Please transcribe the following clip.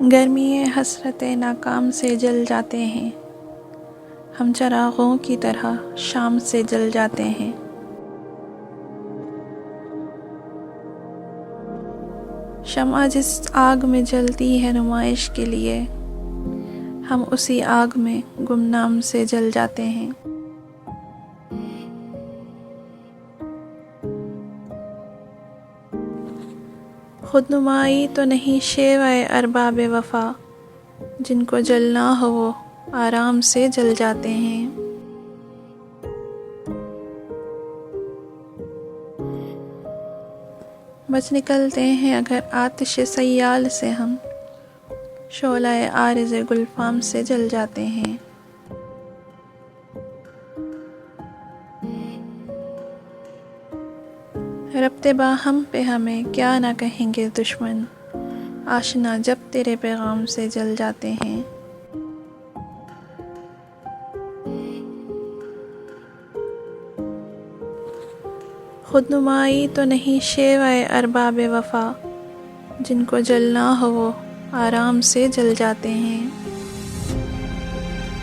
गर्मी हसरत नाकाम से जल जाते हैं, हम चरागों की तरह शाम से जल जाते हैं। शम्आ जिस आग में जलती है नुमाइश के लिए, हम उसी आग में गुमनाम से जल जाते हैं। खुदनुमाई तो नहीं शेवाए अरबाब वफा, जिनको जलना हो वो आराम से जल जाते हैं। बच निकलते हैं अगर आतिश सयाल से हम, शोलाए आरिज़ गुलफाम से जल जाते हैं। रब्ते बाहम पे हमें क्या ना कहेंगे दुश्मन, आशना जब तेरे पैगाम से जल जाते हैं। खुदनुमाई तो नहीं शेवाए अरबाब वफा, जिनको जलना हो वो आराम से जल जाते हैं।